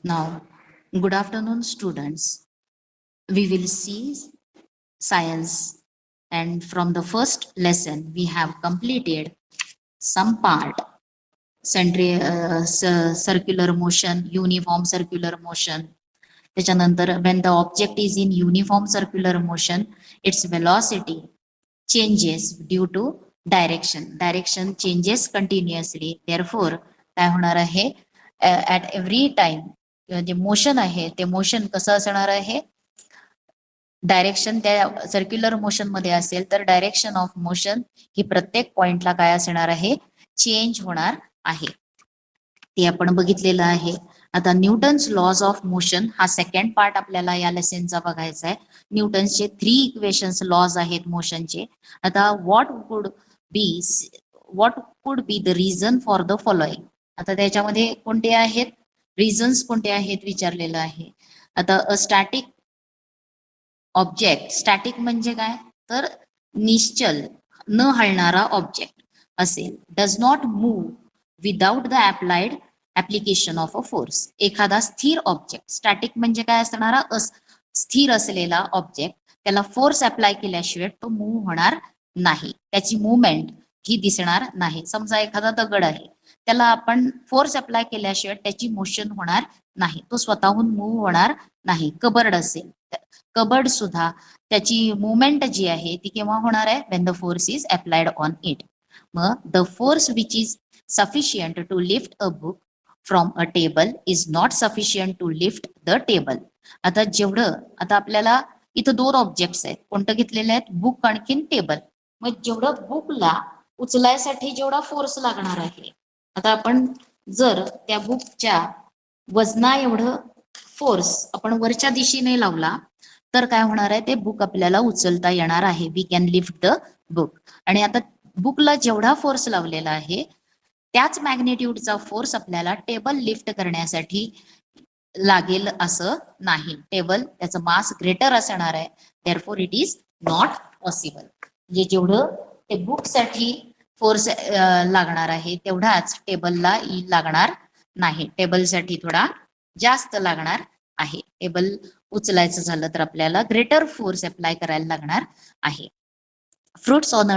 Now, good afternoon, students. We will see science, and from the first lesson, we have completed some part circular motion, uniform circular motion. त्याच्यानंतर when the object is in uniform circular motion, its velocity changes due to direction. Direction changes continuously. Therefore, काय होणार आहे at every time जे motion आहे ते motion कसं असणार आहे डायरेक्शन त्या सर्क्युलर मोशन मध्ये असेल तर डायरेक्शन ऑफ मोशन ही प्रत्येक पॉइंटला काय असणार आहे चेंज होणार आहे ते आपण बघितलेलं आहे. आता न्यूटन्स लॉज ऑफ मोशन हा सेकंड पार्ट आपल्याला या लेसनचा बघायचा आहे. न्यूटन्सचे 3 इक्वेशन्स लॉज आहेत मोशनचे. आता what could be the reason for the following. आता त्याच्यामध्ये कोणते आहेत रिझन्स कोणते आहेत विचारलेलं आहे. आता अ स्टॅटिक ऑब्जेक्ट, स्टॅटिक म्हणजे काय तर निश्चल न हलणारा ऑब्जेक्ट असेल, does not move without the applied application of a force. एखादा स्थिर ऑब्जेक्ट, स्टॅटिक म्हणजे काय असणारा स्थिर असलेला ऑब्जेक्ट, त्याला फोर्स अप्लाय केल्याशिवाय तो मूव्ह होणार नाही, त्याची मुवमेंट ही दिसणार नाही. समजा एखादा दगड आहे, त्याला आपण फोर्स अप्लाय केल्याशिवाय त्याची मोशन होणार नाही, तो स्वतःहून मूव्ह होणार नाही. कबर्ड असेल, कबर्ड सुद्धा त्याची मुवमेंट जी आहे ती केव्हा होणार आहे when the force is applied on it. मग the force which is sufficient to lift a book from a table is not sufficient to lift the table. आता जेवढं आता आपल्याला इथं 2 ऑब्जेक्ट्स आहेत, कोणतं घेतलेले आहेत बुक आणखीन टेबल. मग जेवढं बुकला उचलायसाठी जेवढा फोर्स लागणार आहे, आता आपण जर त्या बुकच्या वजना एवढं फोर्स आपण वरच्या दिशेने लावला तर काय होणार आहे ते बुक आपल्याला उचलता येणार आहे. We can lift the book. आणि आता बुकला जेवढा फोर्स लावलेला आहे त्याच मॅग्नेट्यूडचा फोर्स आपल्याला टेबल लिफ्ट करण्यासाठी लागेल असं नाही. टेबल त्याचं मास ग्रेटर असणार आहे, therefore it is not possible. म्हणजे जेवढं ते बुकसाठी फोर्स लागणार आहे तेवढाच टेबलला लागणार नाही. टेबलसाठी थोडा जास्त लागणार आहे. टेबल उचलायचं झालं तर आपल्याला ग्रेटर फोर्स अप्लाय करायला लागणार आहे. Fruits on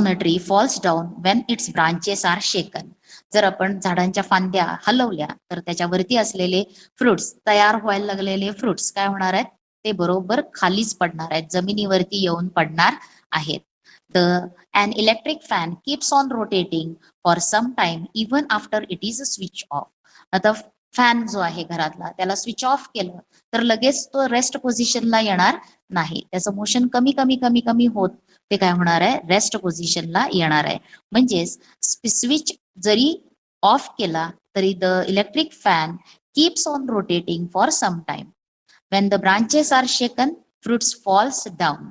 a tree falls down when its branches are shaken. जर आपण झाडांच्या फांद्या हलवल्या तर त्याच्यावरती असलेले फ्रुट्स, तयार व्हायला लागलेले फ्रुट्स काय होणार आहेत ते बरोबर खालीच पडणार आहेत, जमिनीवरती येऊन पडणार आहेत. An electric fan keeps on rotating for some time even after it is switched off. आता फॅन जो आहे घरातला त्याला स्विच ऑफ केलं तर लगेच तो रेस्ट पोझिशनला येणार नाही, त्याचं मोशन कमी कमी कमी कमी होत ते काय होणार आहे रेस्ट पोझिशनला येणार आहे. म्हणजेच स्विच जरी ऑफ केला तरी the electric fan keeps on rotating for some time. When the branches are shaken fruits falls down.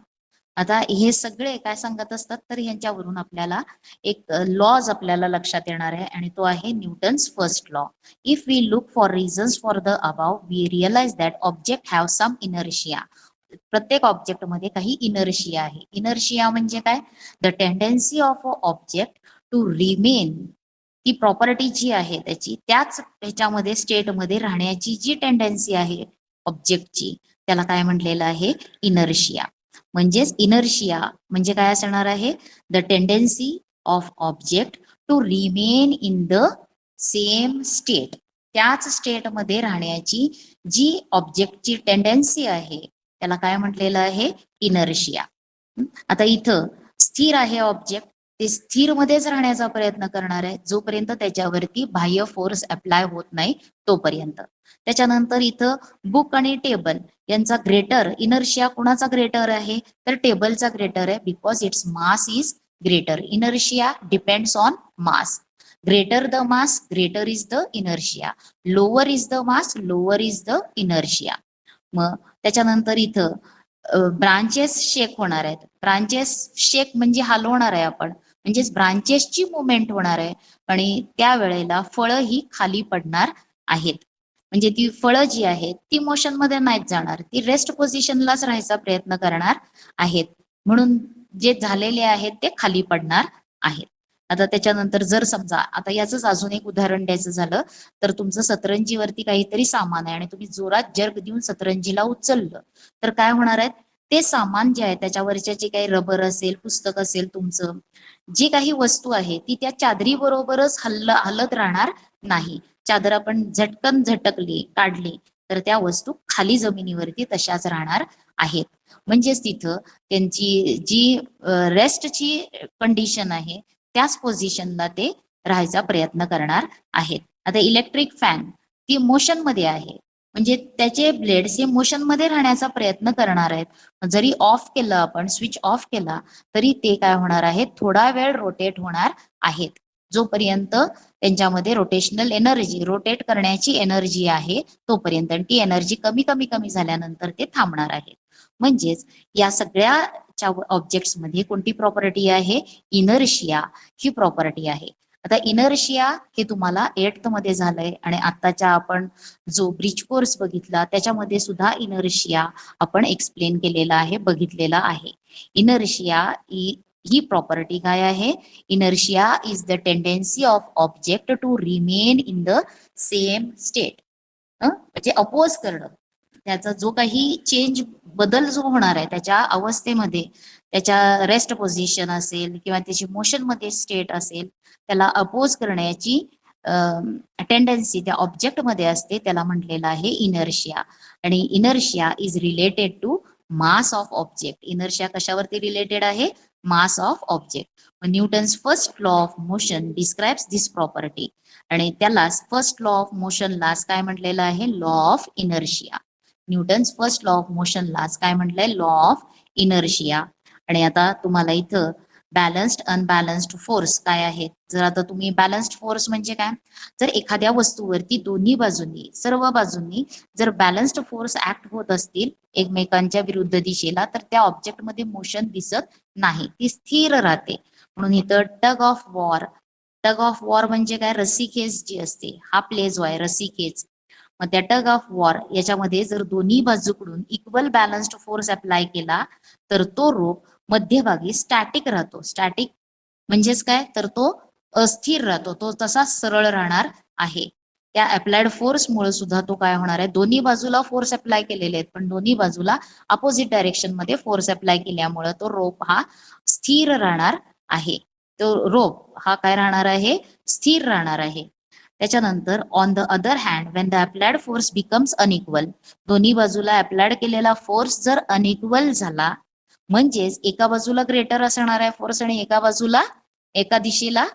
आता हे सगळे काय सांगत असतात तर ह्यांच्यावरून आपल्याला एक लॉज आपल्याला लक्षात येणार आहे आणि तो आहे Newton's first law. If we look for reasons for the above we realize that object have some inertia. प्रत्येक ऑब्जेक्ट मध्ये काही इनर्शिया आहे. इनर्शिया म्हणजे काय the tendency of a object to remain. ती प्रॉपर्टी जी आहे त्याची त्याच ह्याच्यामध्ये स्टेटमध्ये राहण्याची जी टेंडन्सी आहे ऑब्जेक्टची त्याला काय म्हटलेलं आहे इनर्शिया. म्हणजेच इनर्शिया म्हणजे काय असणार आहे the tendency of object to remain in the same state. त्याच स्टेटमध्ये राहण्याची जी ऑब्जेक्टची टेंडन्सी आहे त्याला काय म्हटलेलं आहे इनर्शिया. आता इथं स्थिर आहे ऑब्जेक्ट, ते स्थिर मध्येच राहण्याचा प्रयत्न करणार आहे जोपर्यंत त्याच्यावरती बाह्य फोर्स अप्लाय होत नाही तोपर्यंत. त्याच्यानंतर इथं बुक आणि टेबल यांचा ग्रेटर इनर्शिया कुणाचा ग्रेटर आहे तर टेबलचा ग्रेटर आहे, because its mass is greater. Inertia depends on mass. Greater the mass greater is the inertia, lower is the mass lower is the inertia. मग त्याच्यानंतर इथं ब्रांचेस शेक होणार आहेत. ब्रांचेस शेक म्हणजे हलवणार आहे आपण, म्हणजेच ब्रांचेसची मुवमेंट होणार आहे आणि त्यावेळेला फळं ही खाली पडणार आहेत. म्हणजे ती फळं जी आहेत ती मोशन मध्ये नाहीत जाणार, ती रेस्ट पोझिशनलाच राहायचा प्रयत्न करणार आहेत, म्हणून जे झालेले आहेत ते खाली पडणार आहेत. आता त्याच्यानंतर जर समजा आता याचंच अजून एक उदाहरण द्यायचं झालं तर तुमचं सतरंजीवरती काहीतरी सामान आहे आणि तुम्ही जोरात जर्क देऊन सतरंजीला उचललं तर काय होणार आहे, ते सामान जे आहे त्याच्यावरच्या जे काही रबर असेल, पुस्तक असेल, तुमचं जी काही वस्तू आहे ती त्या चादरी बरोबरच हलत राहणार नाही. चादर आपण झटकन झटकली, काढली तर त्या वस्तू खाली जमिनीवरती तशाच राहणार आहेत. म्हणजेच तिथं त्यांची जी रेस्टची कंडिशन आहे त्याच पोझिशनला ते राहायचा प्रयत्न करणार आहेत. आता इलेक्ट्रिक फॅन ती मोशन मध्ये आहे, म्हणजे त्याचे ब्लेड्स हे मोशन मध्ये राहण्याचा प्रयत्न करणार आहेत. जरी ऑफ केलं, आपण स्विच ऑफ केला तरी ते काय होणार आहे, थोडा वेळ रोटेट होणार आहेत. जोपर्यंत त्यांच्यामध्ये रोटेशनल एनर्जी, रोटेट करण्याची एनर्जी आहे तोपर्यंत, ती एनर्जी कमी कमी कमी झाल्यानंतर ते थांबणार आहे. म्हणजेच या सगळ्या ऑब्जेक्ट्स मध्ये कोणती प्रॉपर्टी आहे, इनर्शिया ही प्रॉपर्टी आहे. आता इनर्शिया हे तुम्हाला 8th मध्ये झालंय आणि आताच्या आपण जो ब्रिज कोर्स बघितला त्याच्यामध्ये सुद्धा इनर्शिया आपण एक्सप्लेन केलेला आहे, बघितलेला आहे. इनर्शिया ही प्रॉपर्टी काय आहे, inertia is the tendency of object to remain in the same state. म्हणजे अपोज करणं, त्याचा जो काही चेंज, बदल जो होणार आहे त्याच्या अवस्थेमध्ये, त्याच्या रेस्ट पोझिशन असेल किंवा त्याची मोशन मध्ये स्टेट असेल, त्याला अपोज करण्याची टेंडन्सी त्या ऑब्जेक्ट मध्ये असते, त्याला म्हटलेलं आहे इनर्शिया. आणि inertia is related to mass of object. Inertia कशावरती रिलेटेड आहे, mass of object. Newton's first law of motion describes this property. आणि त्यालाच फर्स्ट लॉ ऑफ मोशनलाच काय म्हटलेलं आहे, law of inertia. Newton's first law of मोशनलाच काय म्हटलंय, लॉ ऑफ इनर्शिया. आणि आता तुम्हाला इथं बॅलन्स्ड अनबॅलन्स्ड फोर्स काय आहेत. जर आता तुम्ही बॅलन्स्ड फोर्स म्हणजे काय, जर एखाद्या वस्तूवरती दोन्ही बाजूंनी, सर्व बाजूंनी जर बॅलन्स्ड फोर्स ऍक्ट होत असतील एकमेकांच्या विरुद्ध दिशेला, तर त्या ऑब्जेक्ट मध्ये मोशन दिसत नाही, ती स्थिर राहते. म्हणून इथं tug of war, tug of war म्हणजे काय, रस्सीखेच जी असते, हा प्ले जो आहे रस्सीखेच. मग त्या टग ऑफ वॉर याच्यामध्ये जर दोन्ही बाजूकडून इक्वल बॅलन्स्ड फोर्स अप्लाय केला तर तो रोप मध्यभागी स्टॅटिक राहतो. स्टॅटिक म्हणजेच काय, तर तो अस्थिर राहतो, तो तसा सरळ राहणार आहे. त्या अप्लाइड फोर्समुळे सुद्धा तो काय होणार आहे, दोन्ही बाजूला फोर्स अप्लाय केलेले आहेत पण दोन्ही बाजूला अपोजिट डायरेक्शन मध्ये फोर्स अप्लाय केल्यामुळे तो रोप हा स्थिर राहणार आहे. तो रोप हा काय राहणार आहे, स्थिर राहणार आहे. त्याच्यानंतर on the other hand Wien the applied force becomes unequal, दोन्ही बाजूला अप्लाइड केलेला फोर्स जर अनइक्वल झाला, म्हणजेच एका बाजूला ग्रेटर असणार आहे फोर्स आणि एका बाजूला, एका दिशेला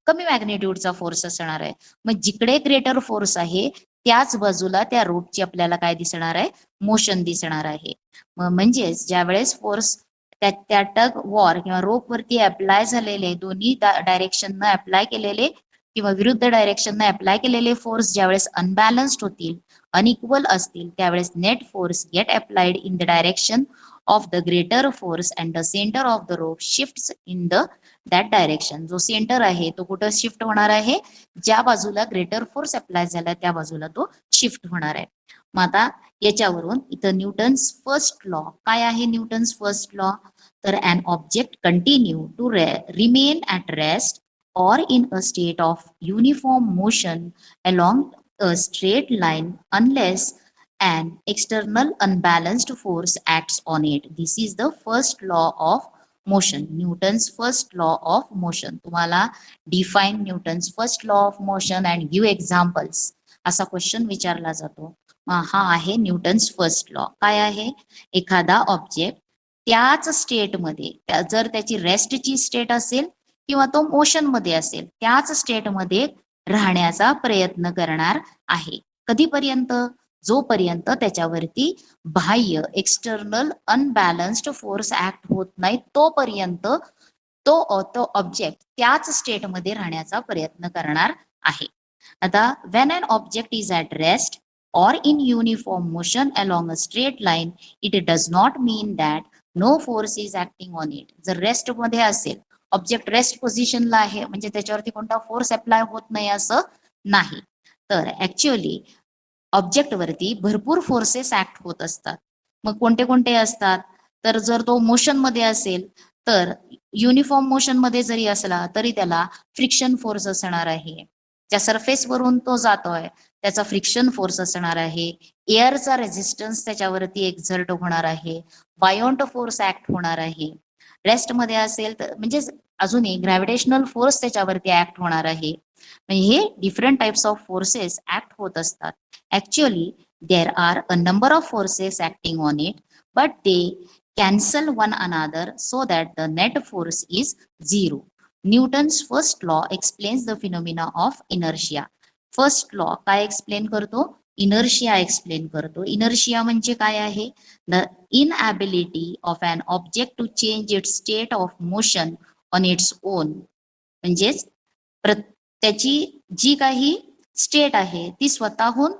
कमी मॅग्निट्यूडचा फोर्स असणार आहे. मग जिकडे ग्रेटर फोर्स आहे त्याच बाजूला त्या रोपची आपल्याला काय दिसणार आहे, मोशन दिसणार आहे. म्हणजेच ज्या वेळेस फोर्स त्या टग वॉर किंवा रोप वरती अप्लाय झालेले, दोन्ही डायरेक्शन अप्लाय केलेले किंवा विरुद्ध डायरेक्शन अप्लाय केलेले फोर्स ज्यावेळेस अनबॅलन्स्ड होतील, अनइक्वल असतील, त्यावेळेस net force get applied in the direction of the greater force and the center of the rope shifts in the that direction. जो सेंटर आहे तो कुठं शिफ्ट होणार आहे, ज्या बाजूला ग्रेटर फोर्स अप्लाय झाला त्या बाजूला तो शिफ्ट होणार आहे. मग आता याच्यावरून इथं न्यूटन्स फर्स्ट लॉ काय आहे, न्यूटन्स फर्स्ट लॉ, तर an object continue to remain at rest or in a state of uniform motion along a straight line unless an external unbalanced force acts on it. This is the first law of motion. Newton's first law of motion. तुम्हाला define Newton's first law of motion and give examples असा question विचारला जातो. हा आहे Newton's first law. काय आहे, एखादा object त्याच स्टेट मध्ये, जर त्याची रेस्टची स्टेट असेल किंवा तो मोशन मध्ये असेल, त्याच स्टेट मध्ये राहण्याचा प्रयत्न करणार आहे. कधीपर्यंत, जोपर्यंत त्याच्यावरती बाह्य एक्सटर्नल अनबॅलन्स्ड फोर्स ऍक्ट होत नाही तोपर्यंत तो ऑब्जेक्ट त्याच स्टेट मध्ये राहण्याचा प्रयत्न करणार आहे. आता when an object is at rest or in uniform motion along a straight line, it does not mean that no force is acting on it. जर रेस्ट मध्ये असेल, ऑब्जेक्ट रेस्ट पोझिशनला आहे म्हणजे त्याच्यावरती कोणता फोर्स अप्लाय होत नाही असं नाही. तर ऍक्च्युअली ऑब्जेक्ट वरती भरपूर फोर्सेस ऍक्ट होत असतात. मग कोणते कोणते असतात, तर जर तो मोशन मध्ये असेल तर युनिफॉर्म मोशन मध्ये जरी असला तरी त्याला फ्रिक्शन फोर्स असणार आहे. ज्या सरफेस वरून तो जातोय त्याचा फ्रिक्शन फोर्स असणार आहे. एअरचा रेझिस्टन्स त्याच्यावरती एक्झर्ट होणार आहे. बायोंट फोर्स ऍक्ट होणार आहे. रेस्ट मध्ये असेल तर म्हणजे अजूनही ग्रॅव्हिटेशनल फोर्स त्याच्यावरती ऍक्ट होणार आहे. म्हणजे हे different types of forces act होत असतात. Actually there are a number of forces acting on it, but they cancel one another so that the net force is zero. Newton's first law explains the phenomena of inertia. First law काय explain करतो? Inertia explain करतो. Inertia म्हणजे काय आहे? The inability of an object to change its state of motion on its own. म्हणजेच त्याची जी काही state आहे ती स्वतःहून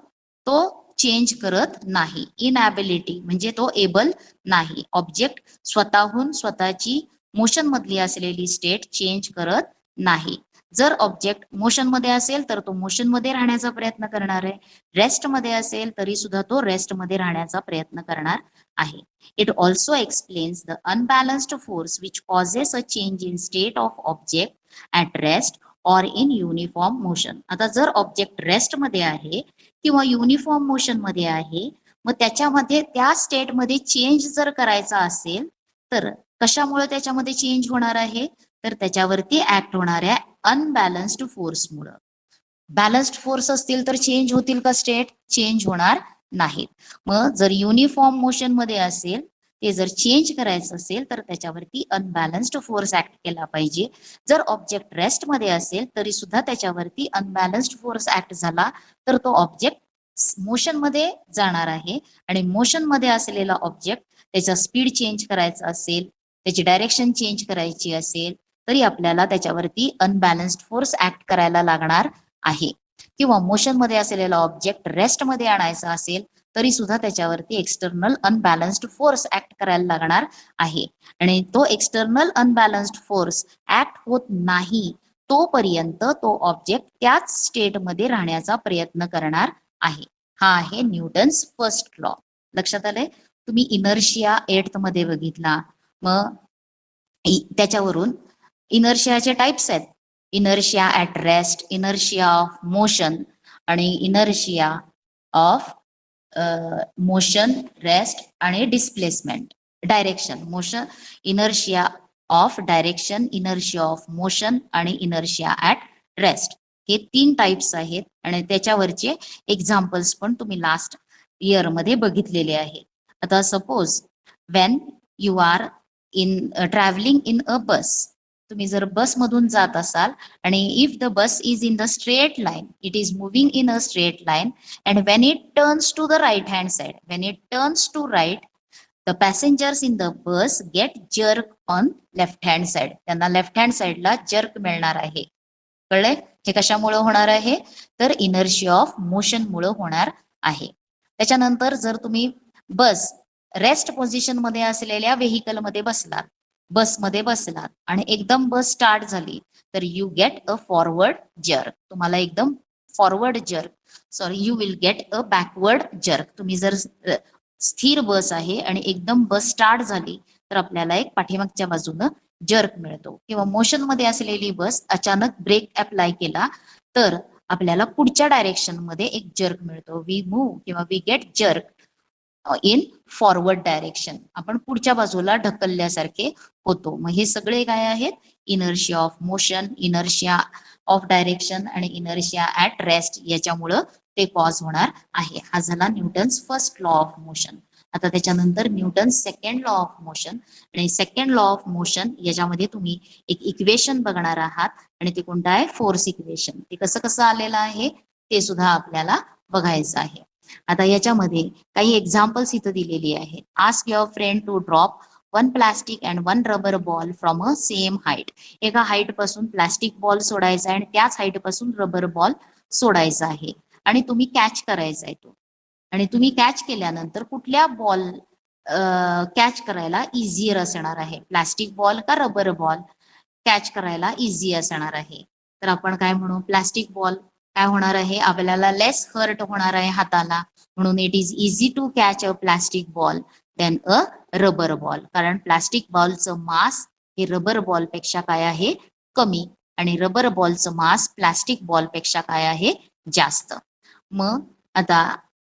तो चेंज करत नाही. इनएबिलिटी म्हणजे तो एबल नाही. ऑब्जेक्ट स्वतःहून स्वतःची मोशन मधली असलेली स्टेट चेंज करत नाही. जर ऑब्जेक्ट मोशन मध्ये असेल तर तो मोशन मध्ये राहण्याचा प्रयत्न करणार आहे. रेस्ट मध्ये असेल तरी सुद्धा तो रेस्ट मध्ये राहण्याचा प्रयत्न करणार आहे. It also explains the unbalanced force which causes a change in state of object at rest or in uniform motion. आता जर ऑब्जेक्ट रेस्ट मध्ये आहे किंवा युनिफॉर्म मोशन मध्ये आहे, मग त्याच्यामध्ये त्या स्टेटमध्ये चेंज जर करायचा असेल तर कशामुळे त्याच्यामध्ये चेंज होणार आहे? तर त्याच्यावरती ऍक्ट होणाऱ्या अनबॅलन्स्ड फोर्समुळे. बॅलन्स्ड फोर्स असतील तर चेंज होतील का स्टेट? चेंज होणार नाहीत. मग जर युनिफॉर्म मोशन मध्ये असेल, ते जर चेंज करायचं असेल तर त्याच्यावरती अनबॅलन्स्ड फोर्स ऍक्ट केला पाहिजे. जर ऑब्जेक्ट रेस्ट मध्ये असेल तरी सुद्धा त्याच्यावरती अनबॅलन्स्ड फोर्स ऍक्ट झाला तर तो ऑब्जेक्ट मोशन मध्ये जाणार आहे. आणि मोशन मध्ये असलेला ऑब्जेक्ट त्याचा स्पीड चेंज करायचा असेल, त्याची डायरेक्शन चेंज करायची असेल तरी आपल्याला त्याच्यावरती अनबॅलन्स्ड फोर्स ऍक्ट करायला लागणार आहे. किंवा मोशन मध्ये असलेला ऑब्जेक्ट रेस्ट मध्ये आणायचा असेल तरी सुद्धा त्याच्यावरती एक्सटर्नल अनबॅलन्स्ड फोर्स ऍक्ट करायला लागणार आहे. आणि तो एक्सटर्नल अनबॅलन्स्ड फोर्स ऍक्ट होत नाही तोपर्यंत तो ऑब्जेक्ट त्याच स्टेटमध्ये राहण्याचा प्रयत्न करणार आहे. हा आहे न्यूटन्स फर्स्ट लॉ. लक्षात आलंय? तुम्ही इनर्शिया 8th मध्ये बघितला. मग त्याच्यावरून इनर्शियाचे टाइप्स आहेत. Inertia at rest, inertia of motion आणि इनर्शिया ऑफ मोशन, रेस्ट आणि displacement. Direction motion, inertia of direction, inertia of motion आणि इनर्शिया ऍट रेस्ट. हे 3 टाइप्स आहेत आणि त्याच्यावरचे एक्झाम्पल्स पण तुम्ही लास्ट इयर मध्ये बघितलेले आहेत. आता suppose when you are in travelling in a bus, तुम्ही जर बस मधून जात असाल आणि if the bus is in the straight line, it is moving in a straight line and when it turns to the right hand side, when it turns to right, the passengers in the bus get jerk on left hand side. त्यांना left hand साइडला jerk मिळणार आहे. कळलंय? हे कशामुळे होणार आहे? तर inertia of motion मुळे होणार आहे. त्याच्यानंतर जर तुम्ही बस रेस्ट पोझिशन मध्ये असलेल्या व्हेकल मध्ये बसलात, बसमध्ये बसलात आणि एकदम बस स्टार्ट झाली तर you get a forward jerk. तुम्हाला एकदम forward jerk, sorry you will get a backward jerk. तुम्ही जर स्थिर बस आहे आणि एकदम बस स्टार्ट झाली तर आपल्याला एक पाठीमागच्या बाजूनं जर्क मिळतो. किंवा मोशन मध्ये असलेली बस अचानक ब्रेक अप्लाय केला तर आपल्याला पुढच्या डायरेक्शन मध्ये एक जर्क मिळतो. वी मूव्ह किंवा we get jerk in forward direction. आपण पुढच्या बाजूला ढकलल्यासारखे होतो. मग हे सगळे काय आहेत? Inertia of motion, inertia of direction आणि इनर्शिया ऍट रेस्ट, याच्यामुळं ते कॉज होणार आहे. हा झाला Newton's first law of motion. आता त्याच्यानंतर Newton's second law of motion. आणि सेकंड लॉ ऑफ मोशन याच्यामध्ये तुम्ही एक इक्वेशन बघणार आहात आणि ते कोणतं आहे? Force equation. ते कसं कसं आलेलं आहे ते सुद्धा आपल्याला बघायचं आहे. आता याच्यामध्ये काही एक्झाम्पल्स इथं दिलेली आहेत. Ask your friend to drop one plastic and one rubber ball from a same height. एका हाईट पासून प्लास्टिक बॉल सोडायचा आहे आणि त्याच हाईट पासून रबर बॉल सोडायचा आहे आणि तुम्ही कॅच करायचा आहे तो. आणि तुम्ही कॅच केल्यानंतर कुठल्या बॉल कॅच करायला इझियर असणार आहे? प्लास्टिक बॉल का रबर बॉल कॅच करायला इझी असणार आहे? तर आपण काय म्हणू? प्लास्टिक बॉल काय होणार आहे? आपल्याला लेस हर्ट होणार आहे हाताला, म्हणून it is easy to catch a plastic ball than a rubber ball. कारण प्लास्टिक बॉलचं मास हे रबर बॉल पेक्षा काय आहे कमी, आणि रबर बॉलचं मास प्लास्टिक बॉल पेक्षा काय आहे जास्त. मग आता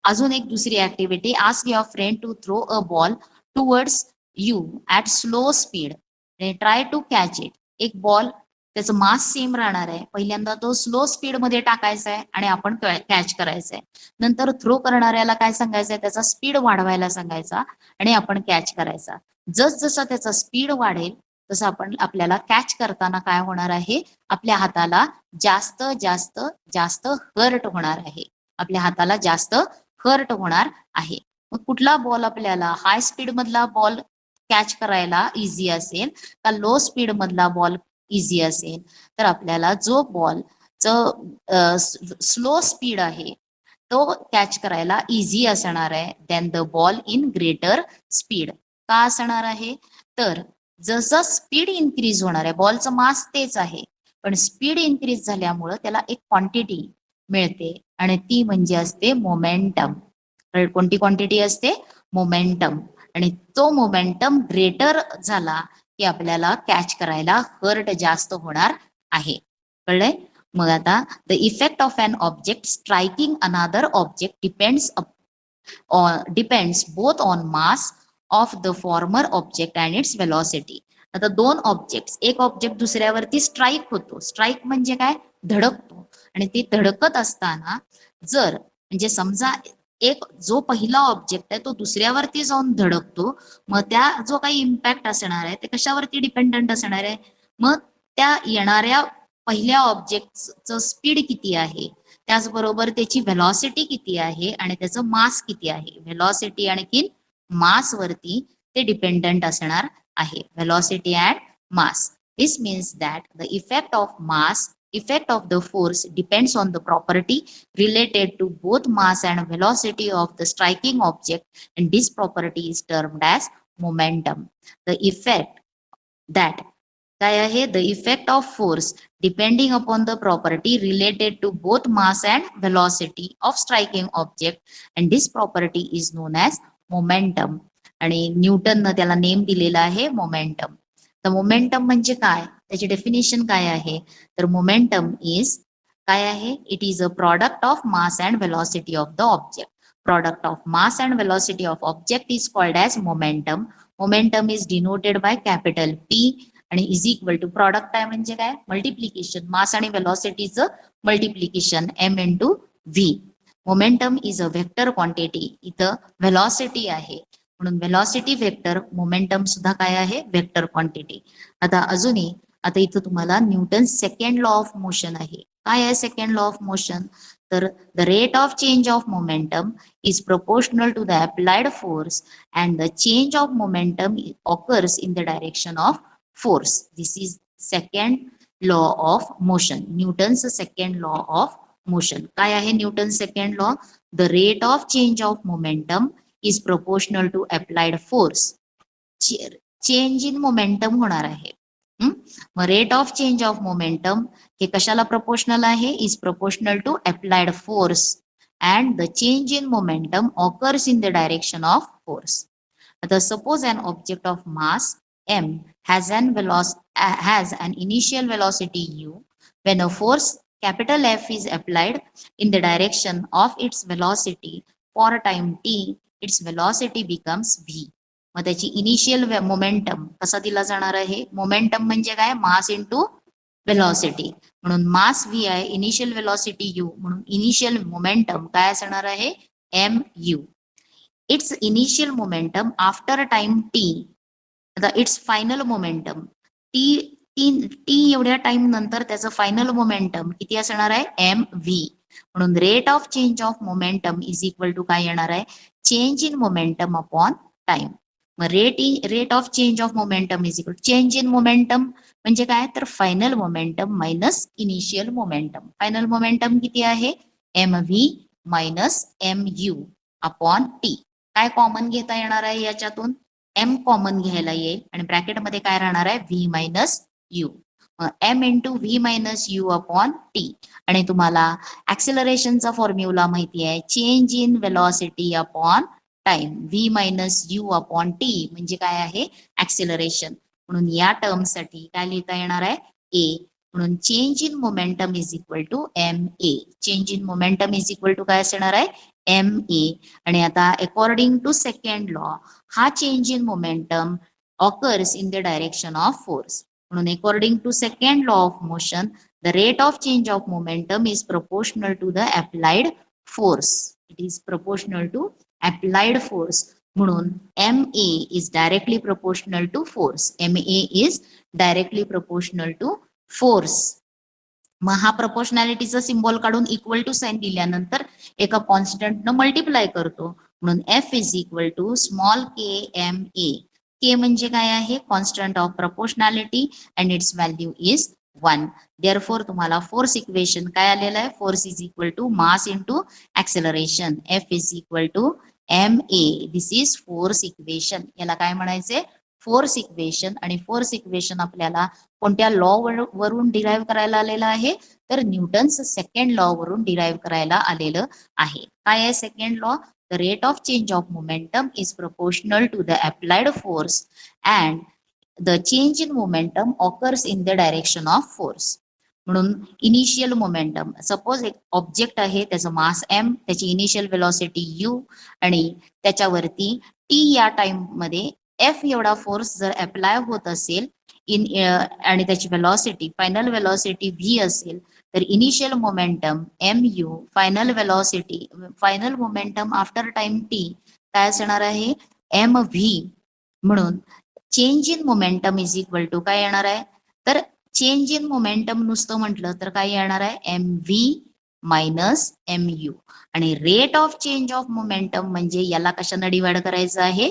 अजून एक दुसरी activity, ask your friend to throw a ball towards you at slow speed आणि ट्राय टू कॅच इट. एक बॉल, त्याचं मास सेम राहणार आहे, पहिल्यांदा तो स्लो स्पीड मध्ये टाकायचा आहे आणि आपण कॅच करायचा आहे. नंतर थ्रो करणाऱ्याला काय सांगायचंय, त्याचा स्पीड वाढवायला सांगायचा आणि आपण कॅच करायचा. जसं त्याचा स्पीड वाढेल तसं आपण आपल्याला कॅच करताना काय होणार आहे, आपल्या हाताला जास्त जास्त जास्त हर्ट होणार आहे, आपल्या हाताला जास्त हर्ट होणार आहे. मग कुठला बॉल आपल्याला हाय स्पीड मधला बॉल कॅच करायला इझी असेल का लो स्पीड मधला बॉल इझी असेल, तर आपल्याला जो बॉल स्लो स्पीड आहे तो कॅच करायला इझी असणार आहे than the ball in greater speed. का असणार आहे, तर जसं स्पीड इन्क्रीज होणार आहे, बॉलचं मास तेच आहे पण स्पीड इन्क्रीज झाल्यामुळं त्याला एक क्वांटिटी मिळते आणि ती म्हणजे असते मोमेंटम. कोणती क्वांटिटी असते, मोमेंटम. आणि तो मोमेंटम ग्रेटर झाला की आपल्याला कॅच करायला हर्ट जास्त होणार आहे. कळलंय? मग आता the effect of an object striking another object depends both on mass of the former object and its velocity. आता दोन ऑब्जेक्ट, एक ऑब्जेक्ट दुसऱ्यावरती स्ट्राईक होतो, स्ट्राईक म्हणजे काय, धडकतो. आणि ते धडकत असताना जर म्हणजे समजा एक जो पहिला ऑब्जेक्ट आहे तो दुसऱ्यावरती जाऊन धडकतो, मग त्या जो काही इम्पॅक्ट असणार आहे ते कशावरती डिपेंडंट असणार आहे, मग त्या येणाऱ्या पहिल्या ऑब्जेक्टचं स्पीड किती आहे, त्याचबरोबर त्याची व्हेलॉसिटी किती आहे आणि त्याचं मास किती आहे. व्हेलॉसिटी आणखी मास वरती ते डिपेंडंट असणार आहे, velocity and mass. This means that the effect of mass, effect of the force depends on the property related to both mass and velocity of the striking object, and this property is termed as momentum. The effect that काय आहे, the effect of force depending upon the property related to both mass and velocity of striking object, and this property is known as momentum. आणि न्यूटननं त्याला name दिलेला आहे momentum. तर momentum म्हणजे काय, त्याची डेफिनेशन काय आहे, तर मोमेंटम इज काय आहे, it is a product of mass and velocity of the object. Product of mass and velocity of object is called as momentum. Momentum is denoted by capital P आणि is equal to product आहे म्हणजे काय, multiplication, mass आणि वेलॉसिटीचं multiplication m into v. Momentum is a vector quantity, इथं velocity आहे म्हणून velocity vector, momentum सुद्धा काय आहे, व्हेक्टर क्वांटिटी. आता अजूनही आता इथं तुम्हाला Newton second law of motion आहे. काय आहे सेकंड लॉ ऑफ मोशन, तर the rate of change of momentum is proportional to the applied force and the change of momentum occurs in the direction of force. This is second law of motion, Newton's second law of motion. काय आहे Newton second law, the rate of change of momentum is proportional to applied force. Change in momentum होणार आहे. मग rate of change of momentum हे कशाला proportional आहे, is proportional to applied force and the change in momentum occurs in the direction of force. Now, suppose an object of mass m has an initial velocity u. When a force capital F is applied in the direction of its velocity for time t, its velocity becomes v. मग त्याची initial momentum कसा दिला जाणार आहे, momentum म्हणजे काय, मास into velocity, म्हणून mass v आहे, इनिशियल वेलॉसिटी u, म्हणून इनिशियल मोमेंटम काय असणार आहे, M U. Its initial momentum after time T, आता its final momentum T T एवढ्या टाइम नंतर त्याचं फायनल मोमेंटम किती असणार आहे, एम व्ही. म्हणून rate of change of momentum is equal to काय येणार आहे, change in momentum upon time. मग rate of change of momentum is equal change in momentum म्हणजे काय, तर final momentum minus initial momentum. Final momentum किती आहे, M V minus M U upon T. काय कॉमन घेता येणार आहे याच्यातून, एम कॉमन घ्यायला येईल आणि ब्रॅकेटमध्ये काय राहणार आहे, V minus U. M into V minus U upon T. आणि तुम्हाला ऍक्सिलरेशनचा फॉर्म्युला माहिती आहे, change in velocity upon time, V minus U upon T म्हणजे काय आहे, ऍक्सिलरेशन. म्हणून या टर्मसाठी काय लिहिता येणार आहे ए. म्हणून change in momentum is equal to M A. Change in momentum is equal to काय असणार आहे एम ए. आणि आता अकॉर्डिंग टू सेकंड लॉ हा change in momentum occurs in the direction of force. म्हणून according to second law of motion the rate of change of momentum is proportional to the applied force. It is proportional to applied force. म्हणून MA is directly proportional to force. MA is directly proportional to force. मग हा प्रपोर्शनॅलिटीचा symbol काढून equal to sign दिल्यानंतर एका constant न multiply करतो. म्हणून F is equal to small K M A. K म्हणजे काय आहे constant of proportionality and its value is 1. Therefore तुम्हाला फोर्स इक्वेशन काय आलेलं आहे force is equal to mass into acceleration. F is equal to M A. This is force equation. याला काय म्हणायचे फोर्स इक्वेशन. आणि फोर्स इक्वेशन आपल्याला कोणत्या लॉ वरून डिराईव्ह करायला आलेलं आहे तर न्यूटन्स सेकंड लॉ वरून डिराईव्ह करायला आलेलं आहे. काय आहे second law the rate of change of momentum is proportional to the applied force and the change in momentum occurs in the direction of force. म्हणून इनिशियल मोमेंटम सपोज एक object आहे त्याचं मास एम त्याची इनिशियल वेलॉसिटी यू आणि त्याच्यावरती T या time मध्ये F एवढा फोर्स जर अप्लाय होत असेल आणि त्याची वेलॉसिटी फायनल वेलॉसिटी व्ही असेल तर initial momentum M U final velocity final momentum after time T काय असणार आहे एम व्ही. म्हणून change in momentum is equal to काय येणार आहे तर चेंज इन मोमेंटम नुसतं म्हटलं तर काय येणार आहे M V minus M U. आणि rate of change of momentum म्हणजे याला कशानं डिवाइड करायचं आहे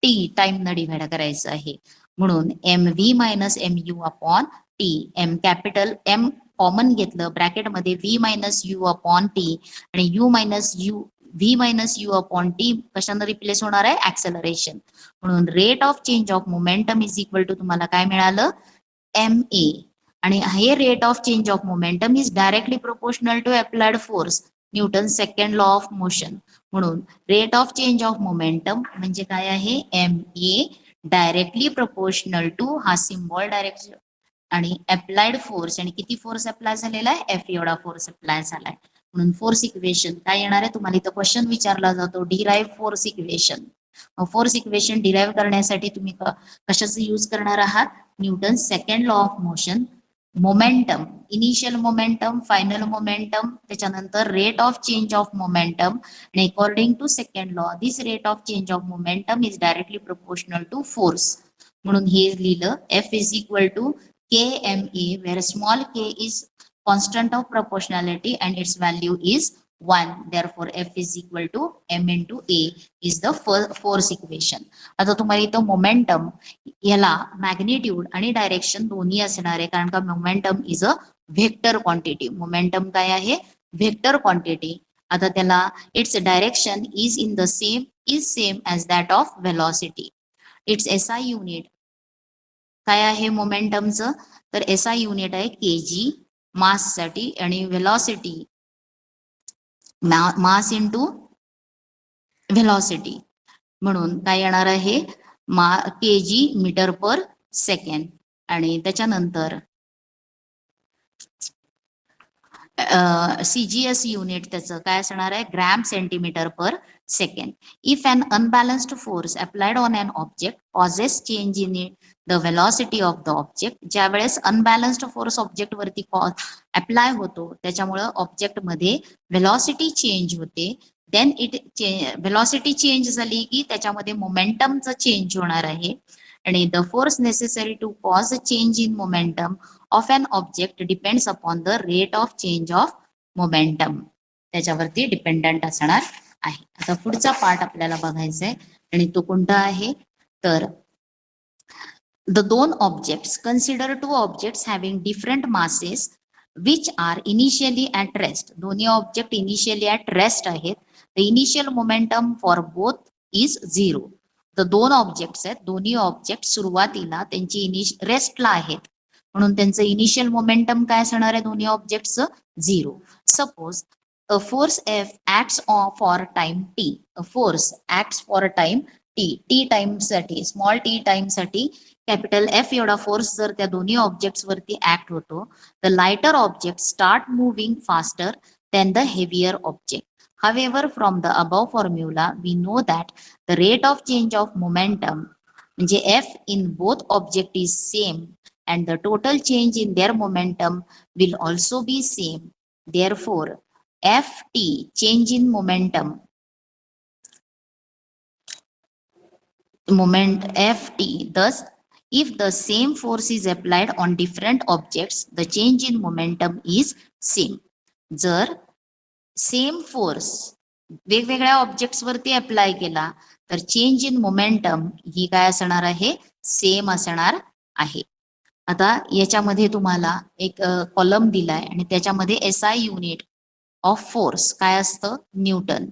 टी टाइम न डिवाइड करायचं आहे. म्हणून M V minus M U upon T. M capital M common घेतलं ब्रॅकेटमध्ये V minus U upon T आणि U minus U V minus U upon T कशानं रिप्लेस होणार आहे ऍक्सेलरेशन. म्हणून rate of change of momentum is equal to तुम्हाला काय मिळालं एम ए. आणि हे rate of change of momentum is directly proportional to applied force Newton second law of motion. म्हणून rate of change of momentum म्हणजे काय आहे M A directly proportional to हा सिम्बॉल डायरेक्ट आणि अप्लाइड फोर्स आणि किती फोर्स अप्लाय झालेला आहे एफ एवढा फोर्स अप्लाय झालाय. म्हणून फोर्स इक्वेशन काय येणार आहे तुम्हाला इथं क्वेश्चन विचारला जातो derive force equation. Force equation derive करण्यासाठी तुम्ही कशाचं यूज करणार आहात Newton second law of motion. Momentum initial momentum final momentum त्याच्यानंतर rate of change of momentum आणि according to second law this rate of change of momentum is directly proportional to force. म्हणून हे लिहिलं F is equal to KMA where small k is constant of proportionality and its value is 1. Therefore, F is equal to M into A is the force equation. आता तुम्हाला इथं momentum याला magnitude आणि direction दोन्ही असणार आहे कारण का momentum is a vector quantity. Momentum काय आहे व्हेक्टर क्वांटिटी. आता त्याला its direction is in the same as that of velocity. It's SI unit काय आहे मोमेंटमचं तर SI युनिट आहे केजी मास साठी आणि वेलॉसिटी मास इंटू वेलॉसिटी. म्हणून काय येणार आहे केजी मीटर पर सेकंड आणि त्याच्यानंतर CGS युनिट त्याचं काय असणार आहे gram centimetre per second. If an unbalanced force applied on an object causes change in the velocity of the object. ज्या वेळेस अनबॅलन्स्ड फोर्स ऑब्जेक्ट वरती अप्लाय होतो त्याच्यामुळे ऑब्जेक्ट मध्ये वेलॉसिटी चेंज होते. देन वेलॉसिटी चेंज झाली की त्याच्यामध्ये मोमेंटमचं चेंज होणार आहे आणि the force necessary to cause a change in momentum of an object depends upon the rate of change of momentum. त्याच्यावरती डिपेंडंट असणार आहे. आता पुढचा पार्ट आपल्याला बघायचा आहे आणि तो कोणता आहे तर द दोन objects consider two objects having different masses which are initially at rest. दोन्ही ऑब्जेक्ट इनिशियली ॲट रेस्ट आहेत. The initial momentum for both is 0. तर दोन ऑब्जेक्ट्स आहेत दोन्ही ऑब्जेक्ट सुरुवातीला त्यांची रेस्टला आहेत म्हणून त्यांचं इनिशियल मोमेंटम काय असणार आहे दोन्ही ऑब्जेक्टचं 0. Suppose a force F acts for time t. A force acts for time T टाइमसाठी, स्मॉल टी टाइमसाठी कॅपिटल एफ एवढा फोर्स जर त्या दोन्ही ऑब्जेक्ट्स वरती ऍक्ट होतो, the lighter object start moving faster than the heavier object. However, from the above formula, we know that the rate of change of momentum, म्हणजे F in both object is same and the total change in their momentum will also be same. Therefore, Ft, change in momentum, moment Ft. Thus, if the same force is applied on different objects, the change in momentum is same. जर same force वेगवेगळ्या objects वरती apply केला तर change in momentum ही काय असणार आहे, same असणार आहे. आता याच्यामध्ये तुम्हाला एक कॉलम दिलाय आणि त्याच्यामध्ये एसआय युनिट ऑफ फोर्स काय असतं, न्यूटन.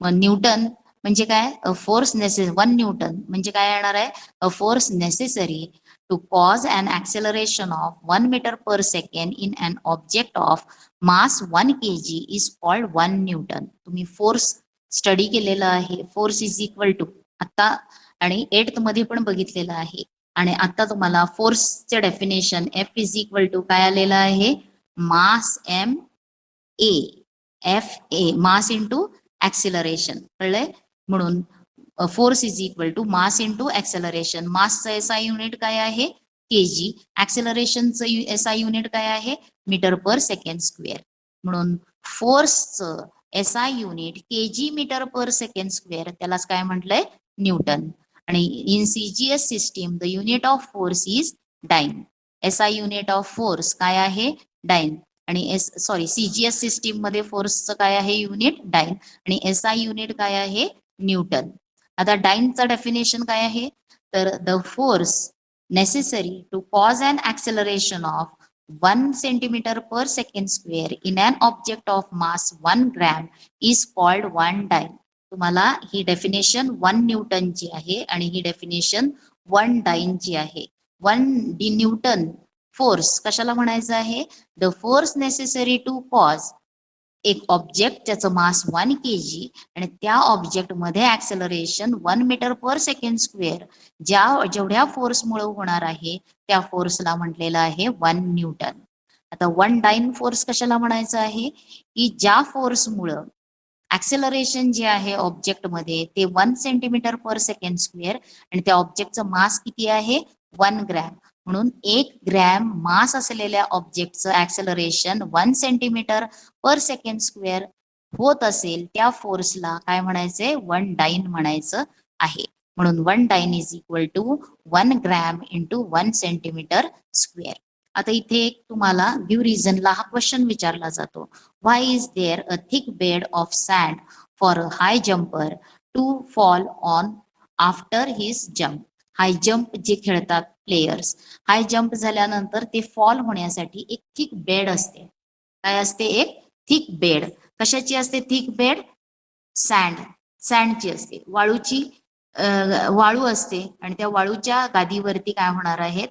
मग न्यूटन म्हणजे काय, फोर्स नेसेसरी, 1 न्यूटन म्हणजे काय येणार आहे, a force necessary to cause an acceleration of 1 metre per second in an object of mass 1 kg is called 1 newton. तुम्ही फोर्स स्टडी केलेला आहे, फोर्स इज इक्वल टू आता आणि 8th मध्ये पण बघितलेलं आहे. आणि आता तुम्हाला फोर्सचे definition F is equal to काय आलेलं आहे, mass M A, F A mass into acceleration, कळलंय. म्हणून force is equal to mass into acceleration. मासचं एसआय युनिट काय आहे, केजी. ऍक्सेलरेशनचं एसआय युनिट काय आहे, मीटर पर सेकंड स्क्वेअर. म्हणून फोर्सचं SI unit KG metre per second square, त्यालाच काय म्हटलंय, न्यूटन. आणि in CGS system the unit of force is dyne. SI unit of force काय आहे, डाईन. आणि सीजीएस सिस्टीम मध्ये फोर्सचं काय आहे युनिट, डाईन. आणि एसआय युनिट काय आहे, न्यूटन. आता डाईनचं डेफिनेशन काय आहे, तर the force necessary to cause an acceleration of 1 centimeter per second square in an object of mass 1 gram is called 1 dyne. तुम्हाला ही डेफिनेशन 1 न्यूटन ची आहे आणि ही डेफिनेशन 1 डाईन ची आहे. 1 न्यूटन फोर्स कशाला म्हणायचं आहे, the force necessary to cause एक ऑब्जेक्ट ज्याचं मास 1 kg आणि त्या ऑब्जेक्ट मध्ये acceleration 1 metre per second square, जेवढ्या फोर्समुळे होणार आहे त्या फोर्सला म्हटलेलं आहे 1 न्यूटन. आता 1 डाईन फोर्स कशाला म्हणायचं आहे, की ज्या फोर्समुळं ऍक्सेलरेशन जे आहे ऑब्जेक्ट मध्ये ते 1 सेंटीमीटर पर सेकंड स्क्वेअर आणि त्या ऑब्जेक्टचं मास किती आहे, 1 ग्रॅम. म्हणून 1 ग्रॅम मास असलेल्या ऑब्जेक्टचं acceleration 1 centimetre per second square होत असेल त्या फोर्सला काय म्हणायचंय, 1 डाईन म्हणायचं आहे. म्हणून 1 dyne is equal to 1 gram into 1 centimetre square. आता इथे एक तुम्हाला गिव्ह रिझनला हा क्वेश्चन विचारला जातो, why is there a thick bed of sand for a high jumper to fall on after his jump. High jump जे खेळतात प्लेयर्स, हाय जम्प झाल्यानंतर ते फॉल होण्यासाठी एक थिक बेड असते. काय असते, एक थिक बेड. कशाची असते थिक बेड, सँडची असते, वाळूची वाळू असते आणि त्या वाळूच्या गादीवरती काय होणार आहेत,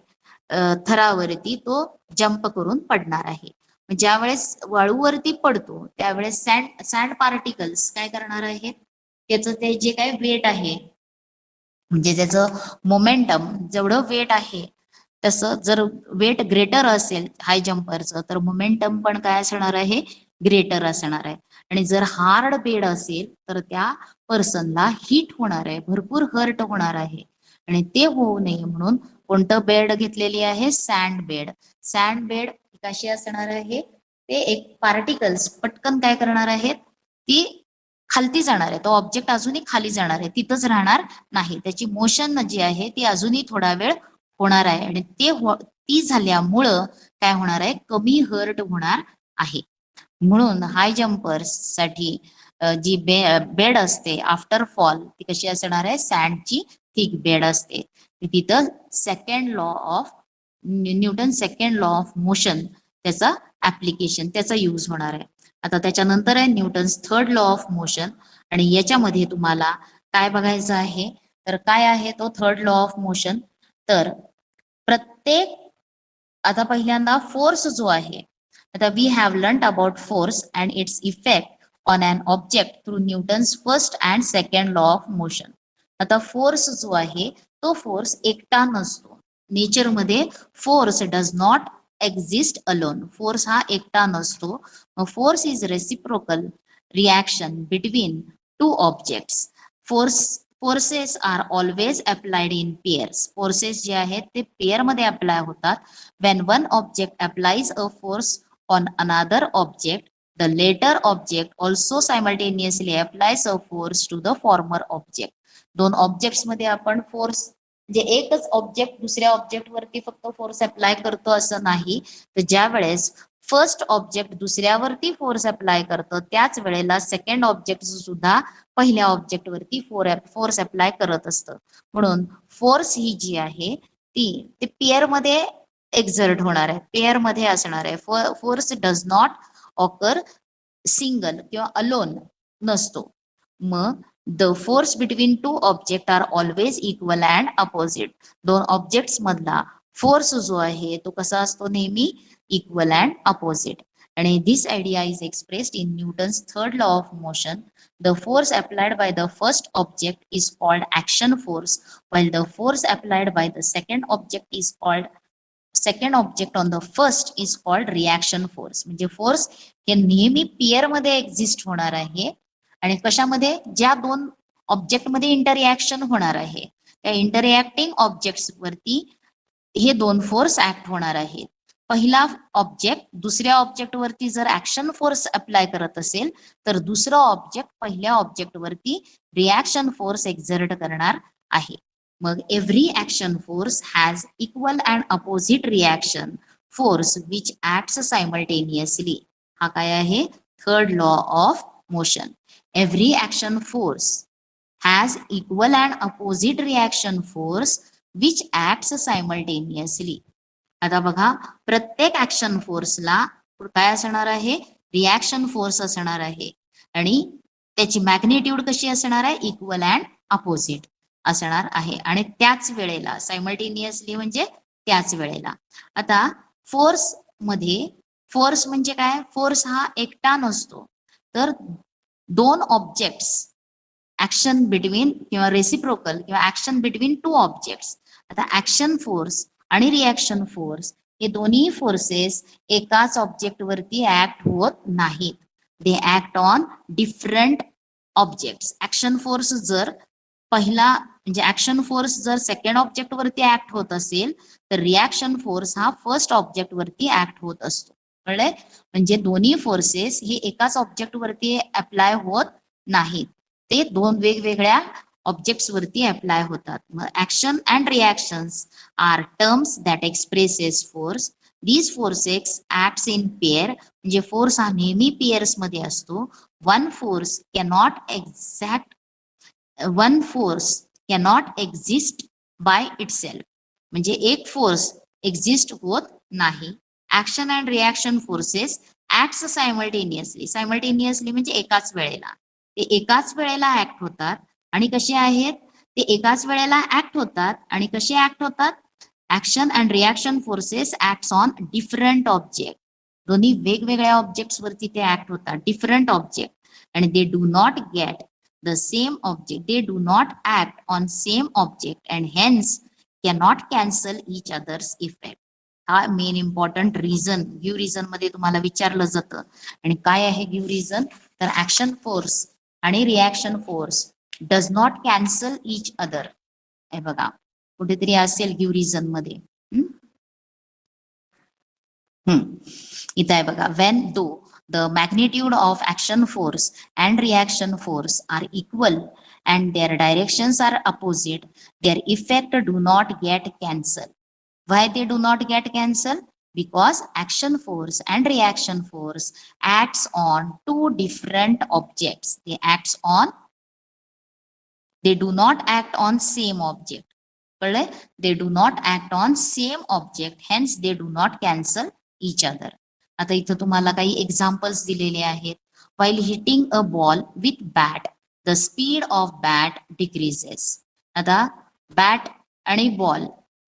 थरावरती तो जंप करून पडणार आहे. ज्या वेळेस वाळूवरती पडतो त्यावेळेस सँड पार्टिकल्स काय करणार आहेत, त्याचं ते जे काय वेट आहे म्हणजे त्याचं मोमेंटम जेवढं वेट आहे तसं जर वेट ग्रेटर असेल हाय जम्परचं तर मोमेंटम पण काय असणार आहे, ग्रेटर असणार आहे. आणि जर हार्ड बेड असेल तर त्या पर्सनला हिट होणार आहे, भरपूर हर्ट होणार आहे. आणि ते होऊ नये म्हणून कोणतं बेड घेतलेली आहे, सँड बेड. सँड बेड कशी असणार आहे, ते एक पार्टिकल्स पटकन काय करणार आहेत, ती खालती जाणार आहे, तो ऑब्जेक्ट अजूनही खाली जाणार आहे, तिथंच राहणार नाही. त्याची मोशन जी आहे ती अजूनही थोडा वेळ होणार आहे आणि ती झाल्यामुळं काय होणार आहे, कमी हर्ट होणार आहे. म्हणून हाय जम्पर्स साठी जी बेड असते आफ्टर फॉल ती कशी असणार आहे, सँडची थिक बेड असते. तिथं second law of Newton, second law of motion त्याचा ऍप्लिकेशन, त्याचा यूज होणार आहे. आता त्याच्यानंतर आहे Newton's third law of motion आणि याच्यामध्ये तुम्हाला काय बघायचं आहे, तर काय आहे तो थर्ड लॉ ऑफ मोशन. तर प्रत्येक आता पहिल्यांदा फोर्स जो आहे, आता we have learn about force and its effect on an object through Newton's first and second law of motion. आता फोर्स जो आहे तो फोर्स एकटा नसतो. नेचरमध्ये force does not exist alone. Force हा एकटा नसतो. Force is reciprocal reaction between two objects. Forces are always applied in pairs. Forces जे आहेत ते पेअर मध्ये अप्लाय होतात. When one object applies a force on अनादर object, the later object also simultaneously applies a force to the former object. दोन objects मध्ये आपण force म्हणजे एकच ऑब्जेक्ट दुसऱ्या ऑब्जेक्ट वरती फक्त फोर्स अप्लाय करतो असं नाही. तर ज्या वेळेस फर्स्ट ऑब्जेक्ट दुसऱ्यावरती फोर्स अप्लाय करतो त्याच वेळेला सेकंड ऑब्जेक्ट सुद्धा पहिल्या ऑब्जेक्ट वरती फोर्स अप्लाय करत असतं. म्हणून फोर्स ही जी आहे ती पेअर मध्ये एक्झर्ट होणार आहे, पेअर मध्ये असणार आहे. Force does not occur single किंवा अलोन नसतो. मग the force between two object are always equal and opposite. दोन ऑब्जेक्ट्स मधला फोर्स जो आहे तो कसा असतो, नेहमी इक्वल अँड अपोजिट. आणि this idea is expressed in Newton's third law of motion. The force applied by the first object is called action force, while the force applied by the second object on the first is called reaction force. म्हणजे force हे नेहमी pair मध्ये exist होणार आहे. आणि कशामध्ये, ज्या दोन ऑब्जेक्ट मध्ये इंटररिएक्शन होणार आहे त्या इंटररिएक्टिंग ऑब्जेक्ट्स वरती हे दोन फोर्स ऍक्ट होणार आहेत. पहिला ऑब्जेक्ट दुसऱ्या ऑब्जेक्ट वरती जर ऍक्शन फोर्स अप्लाय करत असेल तर दुसरा ऑब्जेक्ट पहिल्या ऑब्जेक्ट वरती रिॲक्शन फोर्स एक्झर्ट करणार आहे. मग every action force has equal and opposite reaction force which acts simultaneously. हा काय आहे, third law of motion. Every action force has equal and opposite reaction force which acts simultaneously. आता बघा, प्रत्येक action फोर्सला काय असणार आहे, रिॲक्शन फोर्स असणार आहे. आणि त्याची मॅग्निट्यूड कशी असणार आहे, इक्वल अँड अपोजिट असणार आहे. आणि त्याच वेळेला सायमल्टेनियसली म्हणजे त्याच वेळेला. आता फोर्स मध्ये, फोर्स म्हणजे काय, फोर्स हा एकटा नसतो तर दोन ऑब्जेक्ट्स ऍक्शन बिटवीन किंवा रेसिप्रोकल किंवा ऍक्शन बिटवीन टू ऑब्जेक्ट्स. आता ऍक्शन फोर्स आणि रिॲक्शन फोर्स हे दोन्ही फोर्सेस एकाच ऑब्जेक्ट वरती ऍक्ट होत नाहीत. दे act on different objects. Action force जर पहिला म्हणजे ऍक्शन फोर्स जर सेकंड ऑब्जेक्ट वरती ऍक्ट होत असेल तर रिॲक्शन फोर्स हा फर्स्ट ऑब्जेक्ट वरती ऍक्ट होत असतो. कळलंय? म्हणजे दोन्ही फोर्सेस हे एकाच ऑब्जेक्ट वरती अप्लाय होत नाहीत, ते दोन वेगवेगळ्या ऑब्जेक्ट्स वरती अप्लाय होतात. मग action and reactions are terms that expresses force. These forces acts in pair. म्हणजे फोर्स हा नेहमी पेअर्स मध्ये असतो. One force cannot exist by itself. म्हणजे एक फोर्स एक्झिस्ट होत नाही. Action and reaction forces acts simultaneously. Simultaneously म्हणजे एकाच वेळेला, ते एकाच वेळेला ऍक्ट होतात. आणि कसे आहेत, ते एकाच वेळेला ऍक्ट होतात. आणि कसे ऍक्ट होतात, action and reaction forces acts on different object. दोन्ही वेगवेगळ्या ऑब्जेक्ट्स वरती ते ऍक्ट होतात, डिफरंट ऑब्जेक्ट. आणि they do not gate the same object, they do not act on same object and hence cannot cancel each other's effect. हा main important reason, give reason मध्ये तुम्हाला विचारलं जातं. आणि काय आहे गिव्ह रिझन, तर ऍक्शन फोर्स आणि reaction force does not cancel each other. हे बघा कुठेतरी असेल गिव्ह रिझन मध्ये. इथं आहे बघा, when though the magnitude of action force and reaction force are equal and their directions are opposite, their effect do not get cancelled. Why they do not get cancelled? Because action force and reaction force acts on two different objects. They do not act on same object. कळले? They do not act on same object, hence they do not cancel each other. आता इथं तुम्हाला काही examples दिलेले आहेत. While hitting a ball with bat, the speed of bat decreases. आता bat आणि ball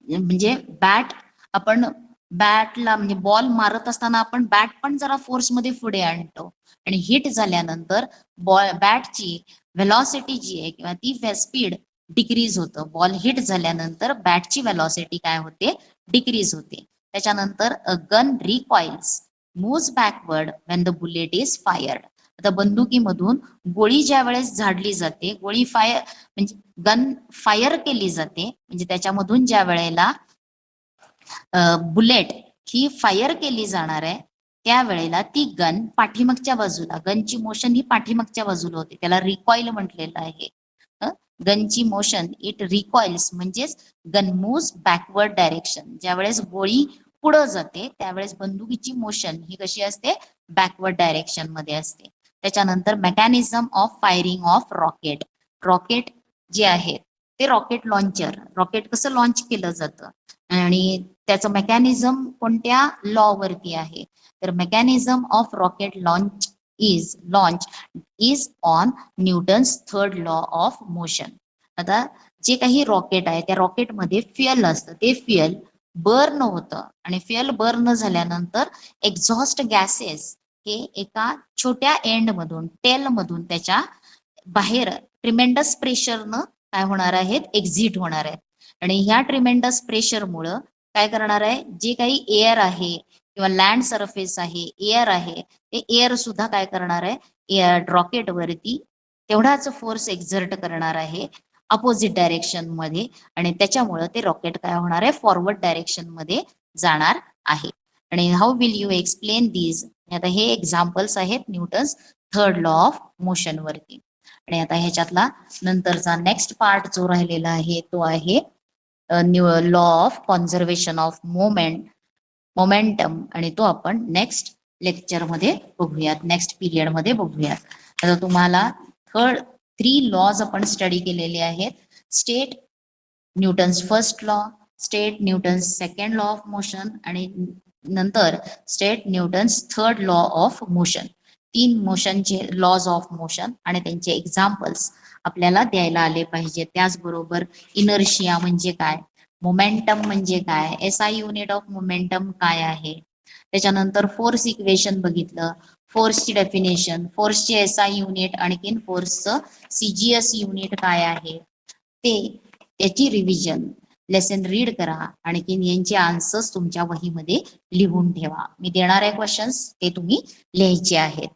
म्हणजे बॅट, आपण बॅटला म्हणजे बॉल मारत असताना आपण बॅट पण जरा फोर्स मध्ये पुढे आणतो आणि हिट झाल्यानंतर बॅटची व्हेलॉसिटी जी आहे किंवा ती स्पीड डिक्रीज होतं. बॉल हिट झाल्यानंतर बॅटची वेलॉसिटी काय होते, डिक्रीज होते. त्याच्यानंतर a gun recoils moves backward when the bullet is fired. आता बंदुकीमधून गोळी ज्या वेळेस झाडली जाते, गोळी फायर म्हणजे गन फायर केली जाते, म्हणजे त्याच्यामधून ज्या वेळेला बुलेट ही फायर केली जाणार आहे त्यावेळेला ती गन पाठीमागच्या बाजूला, गनची मोशन ही पाठीमागच्या बाजूला होते, त्याला रिकॉइल म्हटलेलं आहे. गनची मोशन इट रिकॉइल्स म्हणजेच गन मूव्स बॅकवर्ड डायरेक्शन. ज्यावेळेस गोळी पुढे जाते त्यावेळेस बंदुकीची मोशन ही कशी असते, बॅकवर्ड डायरेक्शन मध्ये असते. त्याच्यानंतर mechanism of firing of rocket. Rocket जे आहे ते रॉकेट लॉन्चर, रॉकेट कसं लॉन्च केलं जातं आणि त्याचं मेकॅनिझम कोणत्या लॉ वरती आहे, तर mechanism of rocket launch is on Newton's third law of motion. आता जे काही रॉकेट आहे त्या रॉकेटमध्ये फ्युएल असतं, ते फ्युएल बर्न होतं आणि फ्युएल बर्न झाल्यानंतर एक्झॉस्ट गॅसेस हे एका छोट्या एंड मधून, टेल मधून त्याच्या बाहेर ट्रिमेंडस प्रेशरनं काय होणार आहेत, एक्झिट होणार आहेत. आणि ह्या ट्रिमेंडस प्रेशरमुळं काय करणार आहे, जे काही एअर आहे किंवा लँड सरफेस आहे, एअर आहे, ते एअर सुद्धा काय करणार आहे, रॉकेट वरती तेवढाच फोर्स एक्झर्ट करणार आहे अपोजिट डायरेक्शन मध्ये आणि त्याच्यामुळं ते रॉकेट काय होणार आहे, फॉरवर्ड डायरेक्शन मध्ये जाणार आहे. आणि how will you explain these. आता हे एक्झाम्पल्स आहेत Newton's third law of motion वरती. आणि आता ह्याच्यातला नंतरचा नेक्स्ट पार्ट जो राहिलेला आहे तो आहे law of conservation of momentum आणि तो आपण नेक्स्ट लेक्चर मध्ये बघूयात, नेक्स्ट पिरियड मध्ये बघूयात. आता तुम्हाला 3 लॉज आपण स्टडी केलेले आहेत. State Newton's first law, state Newton's second law of motion आणि नंतर state Newton's third law of motion. 3 मोशनचे लॉज ऑफ मोशन आणि त्यांचे एक्झाम्पल्स आपल्याला द्यायला आले पाहिजे. त्याचबरोबर इनर्शिया म्हणजे काय, मोमेंटम म्हणजे काय, एसआय युनिट ऑफ मोमेंटम काय आहे. त्याच्यानंतर फोर्स इक्वेशन बघितलं, फोर्सची डेफिनेशन, फोर्सचे एसआय युनिट, आणखीन फोर्सचं सीजीएस युनिट काय आहे ते, त्याची रिव्हिजन लेसन रीड करा. आणखीन यांचे आन्सर्स तुमच्या वहीमध्ये लिहून ठेवा. मी देणार आहे क्वेश्चन्स ते तुम्ही लिहायचे आहेत.